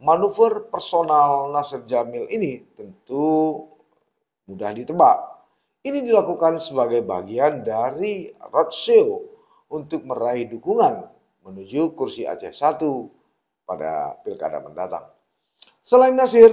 manuver personal Nasir Jamil ini tentu mudah ditebak. Ini dilakukan sebagai bagian dari roadshow untuk meraih dukungan menuju kursi Aceh 1 pada pilkada mendatang. Selain Nasir,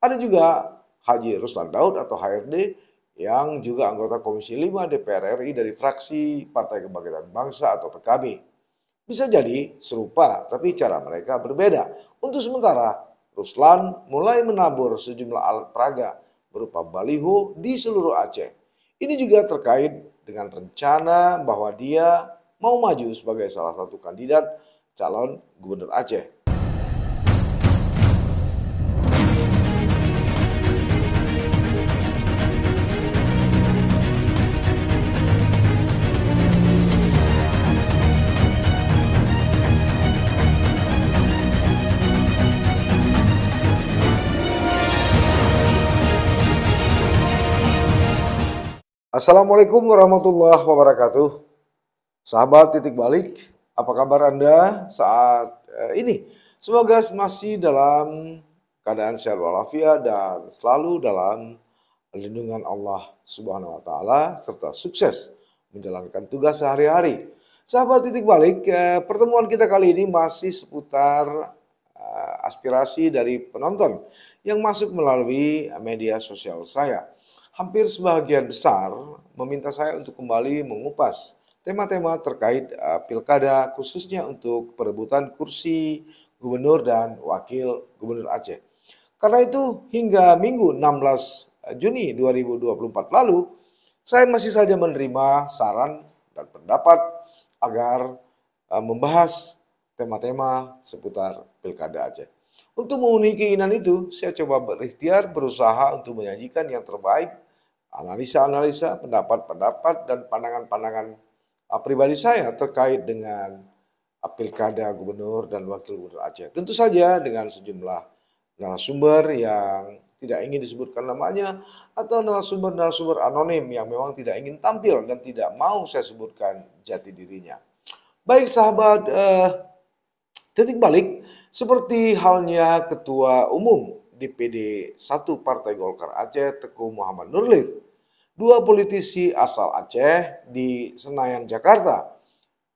ada juga Haji Ruslan Daud atau HRD yang juga anggota Komisi 5 DPR RI dari fraksi Partai Kebangkitan Bangsa atau PKB. Bisa jadi serupa, tapi cara mereka berbeda. Untuk sementara, Ruslan mulai menabur sejumlah alat peraga berupa baliho di seluruh Aceh. Ini juga terkait dengan rencana bahwa dia mau maju sebagai salah satu kandidat calon gubernur Aceh. Assalamualaikum warahmatullahi wabarakatuh. Sahabat titik balik, apa kabar Anda saat ini? Semoga masih dalam keadaan sehat walafiat dan selalu dalam lindungan Allah Subhanahu wa taala serta sukses menjalankan tugas sehari-hari. Sahabat titik balik, pertemuan kita kali ini masih seputar aspirasi dari penonton yang masuk melalui media sosial saya. Hampir sebagian besar meminta saya untuk kembali mengupas tema-tema terkait pilkada khususnya untuk perebutan kursi gubernur dan wakil gubernur Aceh. Karena itu hingga Minggu 16 Juni 2024 lalu, saya masih saja menerima saran dan pendapat agar membahas tema-tema seputar pilkada Aceh. Untuk memenuhi keinginan itu, saya coba berikhtiar berusaha untuk menyajikan yang terbaik, analisa-analisa, pendapat-pendapat, dan pandangan-pandangan pribadi saya terkait dengan pilkada gubernur dan wakil gubernur Aceh. Tentu saja dengan sejumlah narasumber yang tidak ingin disebutkan namanya atau narasumber-narasumber anonim yang memang tidak ingin tampil dan tidak mau saya sebutkan jati dirinya. Baik sahabat titik balik, seperti halnya Ketua Umum DPD 1 Partai Golkar Aceh Teguh Muhammad Nurlif, dua politisi asal Aceh di Senayan, Jakarta,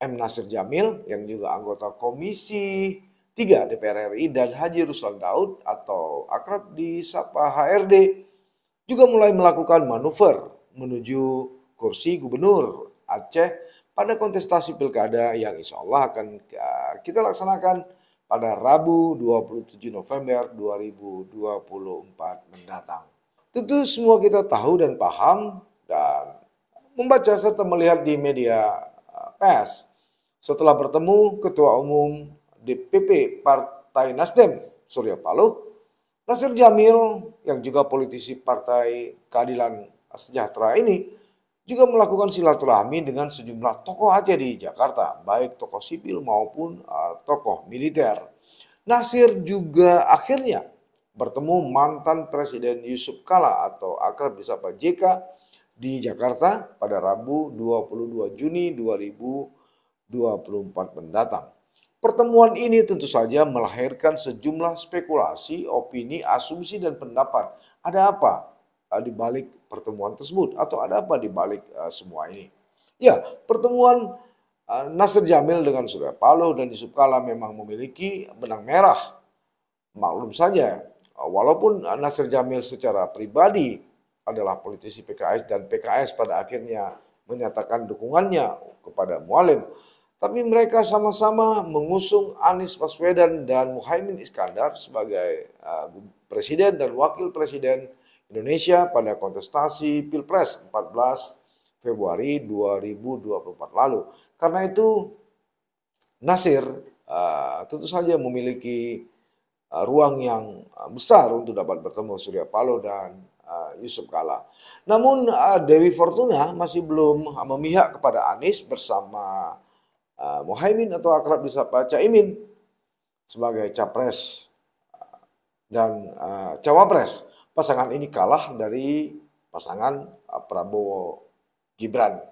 M. Nasir Jamil yang juga anggota Komisi 3 DPR RI dan Haji Ruslan Daud atau akrab disapa HRD juga mulai melakukan manuver menuju kursi gubernur Aceh pada kontestasi pilkada yang insya Allah akan kita laksanakan pada Rabu 27 November 2024 mendatang. Tentu semua kita tahu dan paham dan membaca serta melihat di media pers setelah bertemu Ketua Umum DPP Partai Nasdem Surya Paloh, Nasir Jamil yang juga politisi Partai Keadilan Sejahtera ini juga melakukan silaturahmi dengan sejumlah tokoh Aceh di Jakarta, baik tokoh sipil maupun tokoh militer. Nasir juga akhirnya bertemu mantan Presiden Yusuf Kala atau akrab disapa JK di Jakarta pada Rabu 22 Juni 2024 mendatang. Pertemuan ini tentu saja melahirkan sejumlah spekulasi, opini, asumsi, dan pendapat. Ada apa di balik pertemuan tersebut atau ada apa di balik semua ini? Ya, pertemuan Nasir Jamil dengan Surya Paloh dan Yusuf Kala memang memiliki benang merah. Maklum saja, walaupun Nasir Jamil secara pribadi adalah politisi PKS dan PKS pada akhirnya menyatakan dukungannya kepada Mualim, tapi mereka sama-sama mengusung Anies Baswedan dan Muhaimin Iskandar sebagai presiden dan wakil presiden Indonesia pada kontestasi Pilpres 14 Februari 2024 lalu. Karena itu Nasir tentu saja memiliki ruang yang besar untuk dapat bertemu Surya Paloh dan Yusuf Kala. Namun Dewi Fortuna masih belum memihak kepada Anies bersama Muhaimin atau akrab disapa Caimin sebagai capres dan cawapres. Pasangan ini kalah dari pasangan Prabowo Gibran.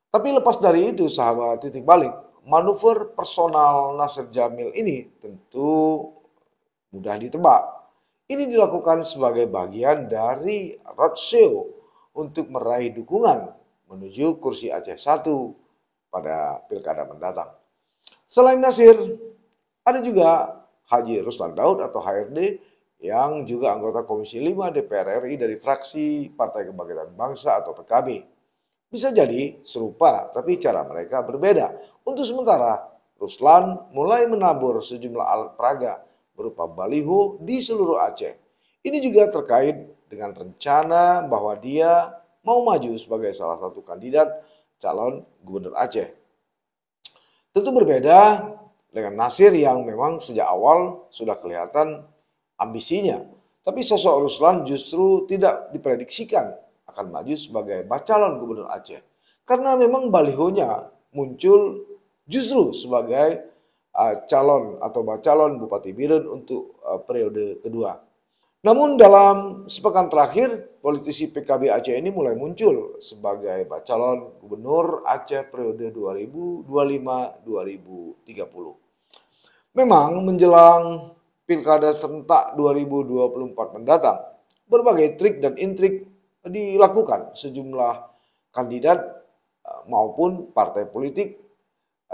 Tapi lepas dari itu sahabat titik balik, manuver personal Nasir Jamil ini tentu mudah ditebak. Ini dilakukan sebagai bagian dari roadshow untuk meraih dukungan menuju kursi Aceh 1 pada pilkada mendatang. Selain Nasir, ada juga Haji Ruslan Daud atau HRD yang juga anggota Komisi 5 DPR RI dari fraksi Partai Kebangkitan Bangsa atau PKB. Bisa jadi serupa, tapi cara mereka berbeda. Untuk sementara, Ruslan mulai menabur sejumlah alat peraga berupa baliho di seluruh Aceh. Ini juga terkait dengan rencana bahwa dia mau maju sebagai salah satu kandidat calon gubernur Aceh. Tentu berbeda dengan Nasir yang memang sejak awal sudah kelihatan ambisinya. Tapi sosok Ruslan justru tidak diprediksikan akan maju sebagai calon gubernur Aceh. Karena memang balihonya muncul justru sebagai calon atau calon Bupati Biren untuk periode kedua. Namun dalam sepekan terakhir, politisi PKB Aceh ini mulai muncul sebagai calon gubernur Aceh periode 2025-2030. Memang menjelang Pilkada serentak 2024 mendatang, berbagai trik dan intrik dilakukan sejumlah kandidat maupun partai politik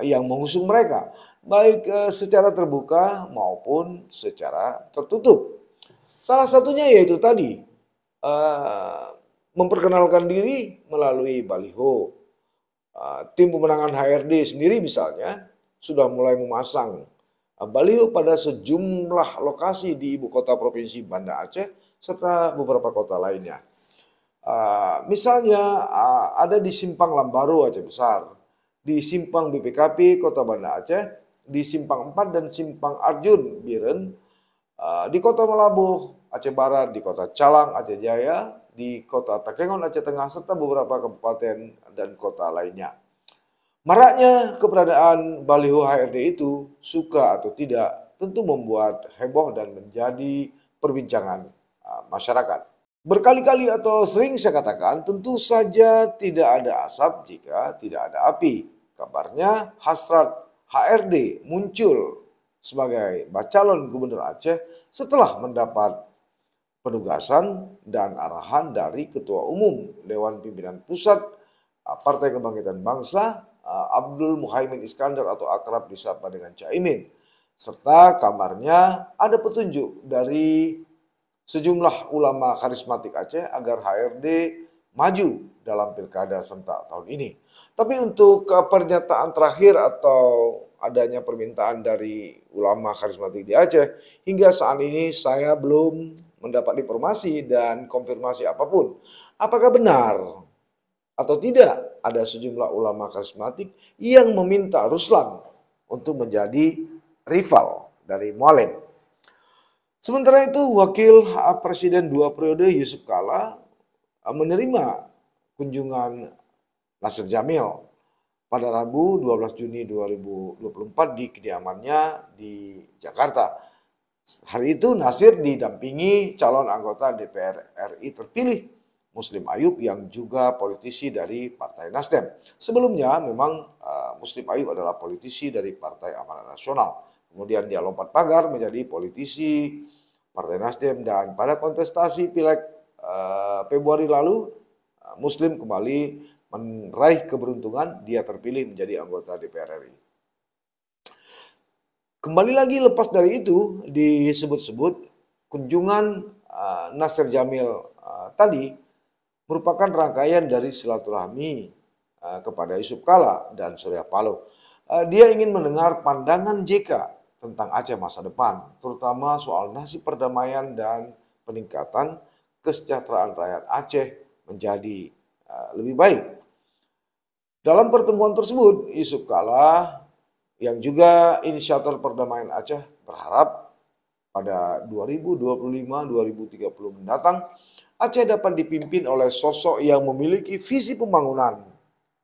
yang mengusung mereka, baik secara terbuka maupun secara tertutup. Salah satunya yaitu tadi, memperkenalkan diri melalui baliho. Tim pemenangan HRD sendiri misalnya sudah mulai memasang baliho pada sejumlah lokasi di ibu kota provinsi Banda Aceh serta beberapa kota lainnya. Misalnya ada di Simpang Lambaru Aceh Besar, di Simpang BPKP Kota Banda Aceh, di Simpang 4 dan Simpang Arjun Biren, di Kota Melabuh Aceh Barat, di Kota Calang Aceh Jaya, di Kota Takengon Aceh Tengah, serta beberapa kabupaten dan kota lainnya. Maraknya keberadaan baliho HRD itu, suka atau tidak, tentu membuat heboh dan menjadi perbincangan masyarakat. Berkali-kali atau sering saya katakan, tentu saja tidak ada asap jika tidak ada api. Kabarnya hasrat HRD muncul sebagai calon gubernur Aceh setelah mendapat penugasan dan arahan dari Ketua Umum Dewan Pimpinan Pusat Partai Kebangkitan Bangsa Abdul Muhaimin Iskandar atau akrab disapa dengan Caimin. Serta kabarnya ada petunjuk dari sejumlah ulama karismatik Aceh agar HRD maju dalam pilkada serentak tahun ini. Tapi untuk pernyataan terakhir atau adanya permintaan dari ulama karismatik di Aceh, hingga saat ini saya belum mendapat informasi dan konfirmasi apapun. Apakah benar atau tidak ada sejumlah ulama karismatik yang meminta Ruslan untuk menjadi rival dari Mualem. Sementara itu, Wakil Presiden 2 periode Yusuf Kala menerima kunjungan Nasir Jamil pada Rabu 12 Juni 2024 di kediamannya di Jakarta. Hari itu Nasir didampingi calon anggota DPR RI terpilih Muslim Ayub yang juga politisi dari Partai Nasdem. Sebelumnya memang Muslim Ayub adalah politisi dari Partai Amanat Nasional. Kemudian dia lompat pagar menjadi politisi Partai Nasdem dan pada kontestasi Pileg Februari lalu Muslim kembali meraih keberuntungan, dia terpilih menjadi anggota DPR RI. Kembali lagi lepas dari itu disebut-sebut kunjungan Nasir Jamil tadi merupakan rangkaian dari silaturahmi kepada Yusuf Kala dan Surya Paloh. Dia ingin mendengar pandangan JK tentang Aceh masa depan, terutama soal nasib perdamaian dan peningkatan kesejahteraan rakyat Aceh menjadi lebih baik. Dalam pertemuan tersebut, Yusuf Kala yang juga inisiator perdamaian Aceh berharap pada 2025-2030 mendatang Aceh dapat dipimpin oleh sosok yang memiliki visi pembangunan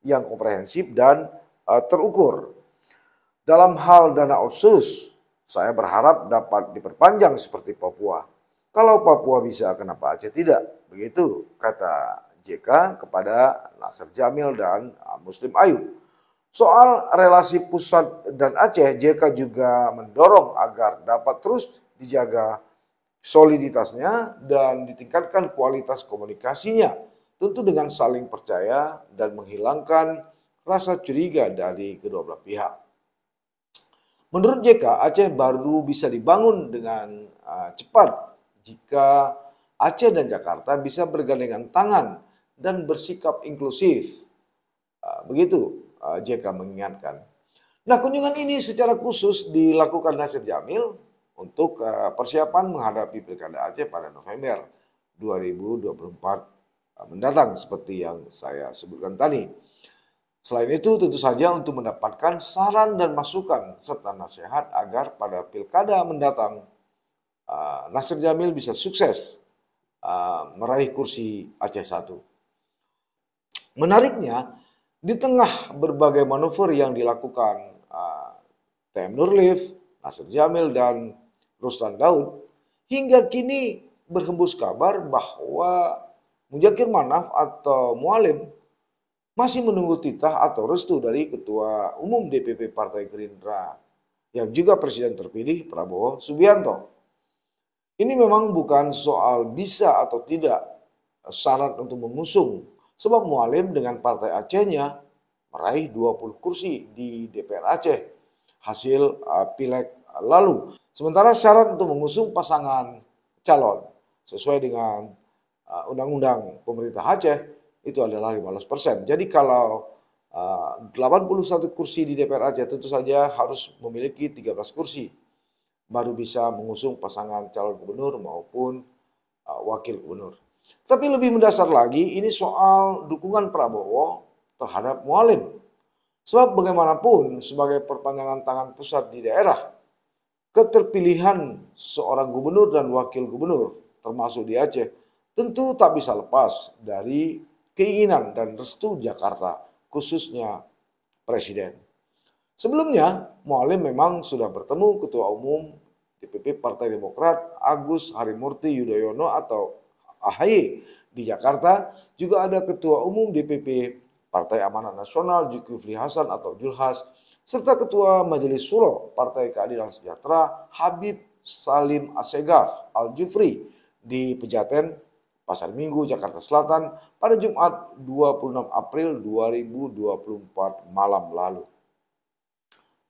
yang komprehensif dan terukur. Dalam hal dana otsus, saya berharap dapat diperpanjang seperti Papua. Kalau Papua bisa, kenapa Aceh tidak? Begitu kata JK kepada Nasir Jamil dan Muslim Ayub. Soal relasi pusat dan Aceh, JK juga mendorong agar dapat terus dijaga soliditasnya dan ditingkatkan kualitas komunikasinya, tentu dengan saling percaya dan menghilangkan rasa curiga dari kedua belah pihak. Menurut JK, Aceh baru bisa dibangun dengan cepat jika Aceh dan Jakarta bisa bergandengan tangan dan bersikap inklusif. Begitu JK mengingatkan. Nah, kunjungan ini secara khusus dilakukan Nasir Jamil untuk persiapan menghadapi Pilkada Aceh pada November 2024 mendatang seperti yang saya sebutkan tadi. Selain itu tentu saja untuk mendapatkan saran dan masukan serta nasihat agar pada Pilkada mendatang Nasir Jamil bisa sukses meraih kursi Aceh 1. Menariknya, di tengah berbagai manuver yang dilakukan TM Nurlif, Nasir Jamil, dan Ruslan Daud, hingga kini berhembus kabar bahwa Mudzakkir Manaf atau Mualim masih menunggu titah atau restu dari Ketua Umum DPP Partai Gerindra yang juga Presiden terpilih Prabowo Subianto. Ini memang bukan soal bisa atau tidak syarat untuk mengusung, sebab Mualim dengan Partai Acehnya meraih 20 kursi di DPR Aceh hasil pileg lalu. Sementara syarat untuk mengusung pasangan calon sesuai dengan Undang-Undang Pemerintah Aceh itu adalah 15%. Jadi kalau 81 kursi di DPR Aceh tentu saja harus memiliki 13 kursi baru bisa mengusung pasangan calon gubernur maupun wakil gubernur. Tapi lebih mendasar lagi ini soal dukungan Prabowo terhadap Mualim. Sebab bagaimanapun sebagai perpanjangan tangan pusat di daerah, keterpilihan seorang gubernur dan wakil gubernur termasuk di Aceh tentu tak bisa lepas dari keinginan dan restu Jakarta, khususnya Presiden. Sebelumnya, Mualim memang sudah bertemu Ketua Umum DPP Partai Demokrat Agus Harimurti Yudhoyono atau AHY di Jakarta. Juga ada Ketua Umum DPP Partai Amanat Nasional Zulkifli Hasan atau Julhas, serta Ketua Majelis Syuro Partai Keadilan Sejahtera Habib Salim Assegaf Al-Jufri di Pejaten, Pasar Minggu, Jakarta Selatan pada Jumat 26 April 2024 malam lalu.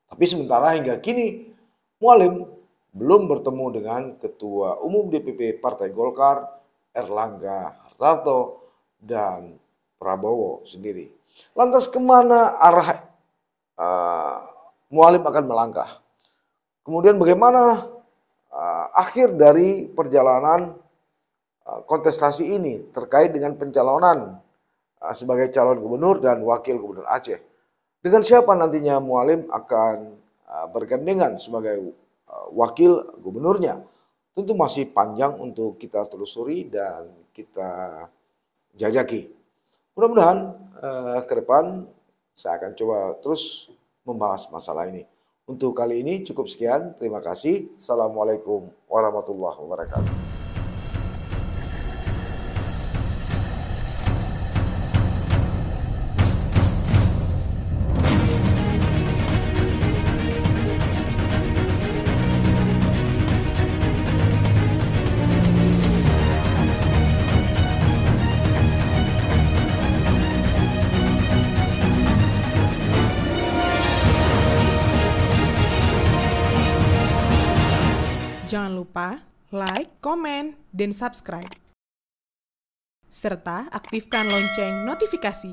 Tapi sementara hingga kini Mualim belum bertemu dengan Ketua Umum DPP Partai Golkar Erlangga Hartarto dan Prabowo sendiri. Lantas kemana arah Mualim akan melangkah? Kemudian bagaimana akhir dari perjalanan kontestasi ini terkait dengan pencalonan sebagai calon gubernur dan wakil gubernur Aceh? Dengan siapa nantinya Mualim akan bergandengan sebagai wakil gubernurnya? Tentu masih panjang untuk kita telusuri dan kita jajaki. Mudah-mudahan ke depan saya akan coba terus membahas masalah ini. Untuk kali ini cukup sekian. Terima kasih. Assalamualaikum warahmatullahi wabarakatuh. Jangan lupa like, komen, dan subscribe. Serta aktifkan lonceng notifikasi